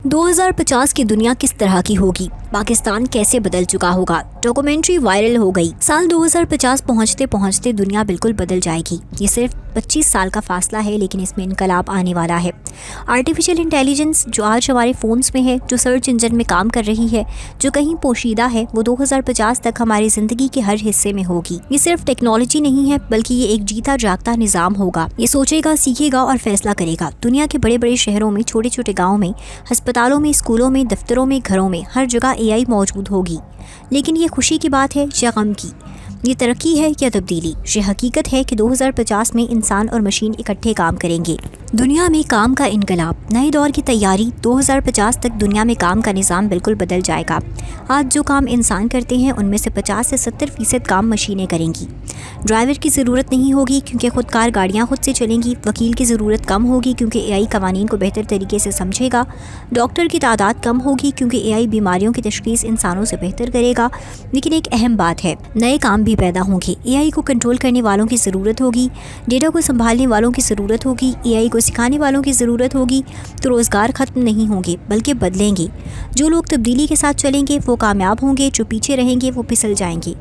2050 کی دنیا کس طرح کی ہوگی؟ پاکستان کیسے بدل چکا ہوگا؟ ڈاکومنٹری وائرل ہو گئی۔ سال 2050 پہنچتے پہنچتے دنیا بالکل بدل جائے گی۔ یہ صرف 25 سال کا فاصلہ ہے، لیکن اس میں انقلاب آنے والا ہے۔ آرٹیفیشل انٹیلیجنس جو آج ہمارے فونز میں ہے، جو سرچ انجن میں کام کر رہی ہے، جو کہیں پوشیدہ ہے، وہ 2050 تک ہماری زندگی کے ہر حصے میں ہوگی۔ یہ صرف ٹیکنالوجی نہیں ہے، بلکہ یہ ایک جیتا جاگتا نظام ہوگا۔ یہ سوچے گا، سیکھے گا اور فیصلہ کرے گا۔ دنیا کے بڑے بڑے شہروں میں، چھوٹے چھوٹے گاؤں میں، ہسپتالوں میں، اسکولوں میں، دفتروں میں، گھروں میں، ہر جگہ AI موجود ہوگی۔ لیکن یہ خوشی کی بات ہے یا غم کی؟ یہ ترقی ہے یا تبدیلی؟ یہ حقیقت ہے کہ 2050 میں انسان اور مشین اکٹھے کام کریں گے۔ دنیا میں کام کا انقلاب، نئے دور کی تیاری۔ 2050 تک دنیا میں کام کا نظام بالکل بدل جائے گا۔ آج جو کام انسان کرتے ہیں، ان میں سے 50 سے 70% کام مشینیں کریں گی۔ ڈرائیور کی ضرورت نہیں ہوگی کیونکہ خودکار گاڑیاں خود سے چلیں گی۔ وکیل کی ضرورت کم ہوگی کیونکہ AI قوانین کو بہتر طریقے سے سمجھے گا۔ ڈاکٹر کی تعداد کم ہوگی کیونکہ AI بیماریوں کی تشخیص انسانوں سے بہتر کرے گا۔ لیکن ایک اہم بات ہے، نئے کام بھی پیدا ہوں گے۔ AI کو کنٹرول کرنے والوں کی ضرورت ہوگی، ڈیٹا کو سنبھالنے والوں کی ضرورت ہوگی، AI کو سکھانے والوں کی ضرورت ہوگی۔ تو روزگار ختم نہیں ہوں گے بلکہ بدلیں گے۔ جو لوگ تبدیلی کے ساتھ چلیں گے وہ کامیاب ہوں گے، جو پیچھے رہیں گے وہ پھسل جائیں گے۔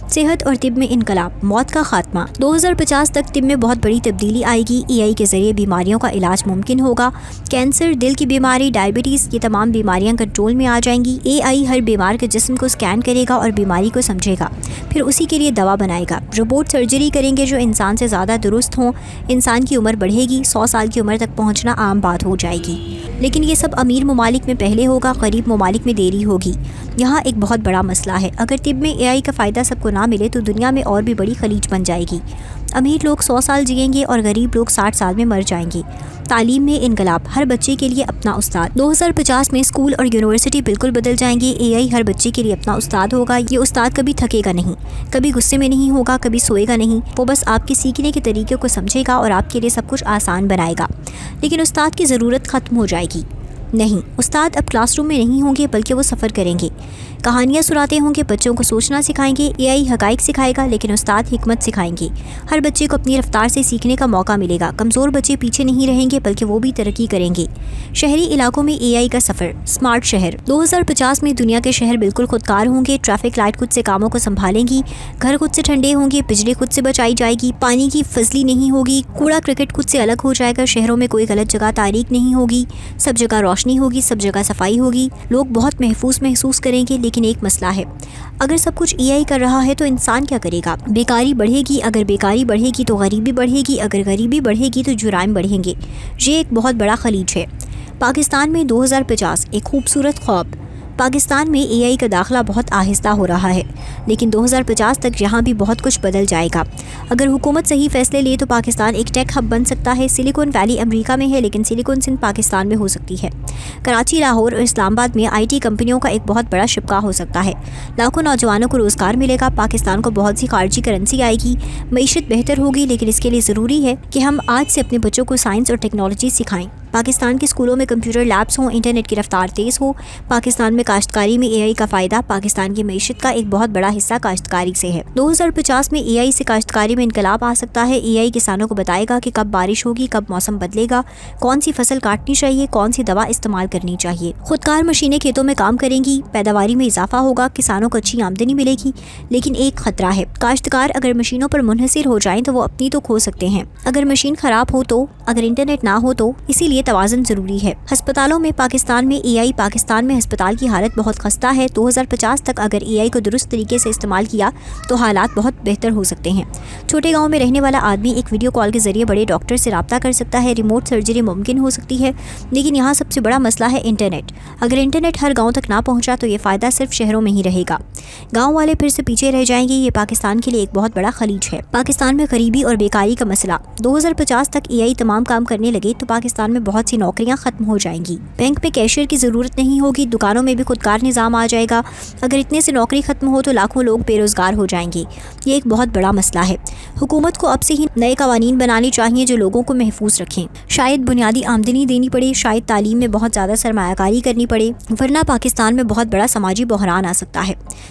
صحت اور طب میں انقلاب، موت کا خاتمہ۔ 2050 تک طب میں بہت بڑی تبدیلی آئے گی۔ AI کے ذریعے بیماریوں کا علاج ممکن ہوگا۔ کینسر، دل کی بیماری، ڈائبٹیز، یہ تمام بیماریاں کنٹرول میں آ جائیں گی۔ AI ہر بیمار کے جسم کو اسکین کرے گا اور بیماری کو سمجھے گا، پھر اسی کے لیے دوا بنائے گا۔ روبوٹ سرجری کریں گے جو انسان سے زیادہ درست ہوں۔ انسان کی عمر بڑھے گی، 100 سال کی عمر تک پہنچنا عام بات ہو جائے گی۔ لیکن یہ سب امیر ممالک میں پہلے ہوگا، غریب ممالک میں دیری ہوگی۔ یہاں ایک بہت بڑا مسئلہ ہے۔ اگر طب میں AI کا فائدہ سب کو نہ ملے تو دنیا میں اور بھی بڑی خلیج بن جائے گی۔ امیر لوگ 100 سال جئیں گے اور غریب لوگ 60 سال میں مر جائیں گے۔ تعلیم میں انقلاب، ہر بچے کے لیے اپنا استاد۔ 2050 میں اسکول اور یونیورسٹی بالکل بدل جائیں گے۔ AI ہر بچے کے لیے اپنا استاد ہوگا۔ یہ استاد کبھی تھکے گا نہیں، کبھی غصے میں نہیں ہوگا، کبھی سوئے گا نہیں۔ وہ بس آپ کے سیکھنے کے طریقے کو سمجھے گا اور آپ کے لیے سب کچھ آسان بنائے گا۔ لیکن استاد کی ضرورت ختم ہو جائے گی؟ نہیں، استاد اب کلاس روم میں نہیں ہوں گے بلکہ وہ سفر کریں گے، کہانیاں سناتے ہوں گے، بچوں کو سوچنا سکھائیں گے۔ AI حقائق سکھائے گا لیکن استاد حکمت سکھائیں گے۔ ہر بچے کو اپنی رفتار سے سیکھنے کا موقع ملے گا۔ کمزور بچے پیچھے نہیں رہیں گے بلکہ وہ بھی ترقی کریں گے۔ شہری علاقوں میں AI کا سفر، اسمارٹ شہر۔ 2050 میں دنیا کے شہر بالکل خودکار ہوں گے۔ ٹریفک لائٹ خود سے کاموں کو سنبھالیں گی، گھر خود سے ٹھنڈے ہوں گے، بجلی خود سے بچائی جائے گی، پانی کی فضلی نہیں ہوگی، کوڑا کرکٹ خود سے الگ ہو جائے گا، شہروں میں کوئی غلط جگہ تاریک نہیں ہوگی، سب جگہ روشنی ہوگی، سب جگہ صفائی ہوگی، لوگ بہت محفوظ محسوس کریں گے۔ لیکن ایک مسئلہ ہے، اگر سب کچھ AI کر رہا ہے تو انسان کیا کرے گا؟ بیکاری بڑھے گی، اگر بیکاری بڑھے گی تو غریبی بڑھے گی، اگر غریبی بڑھے گی تو جرائم بڑھیں گے۔ یہ ایک بہت بڑا خلیج ہے۔ پاکستان میں 2050 ایک خوبصورت خواب۔ پاکستان میں AI کا داخلہ بہت آہستہ ہو رہا ہے، لیکن 2050 تک یہاں بھی بہت کچھ بدل جائے گا۔ اگر حکومت صحیح فیصلے لے تو پاکستان ایک ٹیک ہب بن سکتا ہے۔ سلیکون ویلی امریکہ میں ہے لیکن سلیکون سندھ پاکستان میں ہو سکتی ہے۔ کراچی، لاہور اور اسلام آباد میں IT کمپنیوں کا ایک بہت بڑا شبکہ ہو سکتا ہے۔ لاکھوں نوجوانوں کو روزگار ملے گا۔ پاکستان کو بہت سی خارجی کرنسی آئے گی، معیشت بہتر ہوگی، لیکن اس کے لیے ضروری ہے کہ ہم آج سے اپنے بچوں کو سائنس اور ٹیکنالوجی سکھائیں۔ پاکستان کے اسکولوں میں کمپیوٹر لیبس ہوں، انٹرنیٹ کی رفتار تیز ہو۔ پاکستان میں کاشتکاری میں AI کا فائدہ۔ پاکستان کی معیشت کا ایک بہت بڑا حصہ کاشتکاری سے ہے۔ 2050 میں AI سے کاشتکاری میں انقلاب آ سکتا ہے۔ AI کسانوں کو بتائے گا کہ کب بارش ہوگی، کب موسم بدلے گا، کون سی فصل کاٹنی چاہیے، کون سی دوا استعمال کرنی چاہیے۔ خودکار مشینیں کھیتوں میں کام کریں گی، پیداواری میں اضافہ ہوگا، کسانوں کو اچھی آمدنی ملے گی۔ لیکن ایک خطرہ ہے، کاشتکار اگر مشینوں پر منحصر ہو جائیں تو وہ اپنی تو کھو سکتے ہیں۔ اگر مشین خراب ہو تو، اگر انٹرنیٹ نہ ہو تو، اسی لیے توازن ضروری ہے۔ ہسپتالوں میں پاکستان میں AI، پاکستان میں ہسپتال کی حالت بہت خستہ ہے۔ 2050 تک اگر AI کو درست طریقے سے استعمال کیا تو حالات بہت بہتر ہو سکتے ہیں۔ چھوٹے گاؤں میں رہنے والا آدمی ایک ویڈیو کال کے ذریعے بڑے ڈاکٹر سے رابطہ کر سکتا ہے، ریموٹ سرجری ممکن ہو سکتی ہے۔ لیکن یہاں سب سے بڑا مسئلہ ہے انٹرنیٹ۔ اگر انٹرنیٹ ہر گاؤں تک نہ پہنچا تو یہ فائدہ صرف شہروں میں ہی رہے گا، گاؤں والے پھر سے پیچھے رہ جائیں گے۔ یہ پاکستان کے لیے ایک بہت بڑا خلیج ہے۔ پاکستان میں غریبی اور بیکاری کا مسئلہ، 2050 تک AI تمام کام کرنے لگے تو پاکستان میں بہت سی نوکریاں ختم ہو جائیں گی۔ بینک میں کیشیئر کی ضرورت نہیں ہوگی، دکانوں میں بھی خودکار نظام آ جائے گا۔ اگر اتنے سے نوکری ختم ہو تو لاکھوں لوگ بے روزگار ہو جائیں گے۔ یہ ایک بہت بڑا مسئلہ ہے۔ حکومت کو اب سے ہی نئے قوانین بنانے چاہیے جو لوگوں کو محفوظ رکھیں۔ شاید بنیادی آمدنی دینی پڑے، شاید تعلیم میں بہت زیادہ سرمایہ کاری کرنی پڑے، ورنہ پاکستان میں بہت بڑا سماجی بحران آ سکتا ہے۔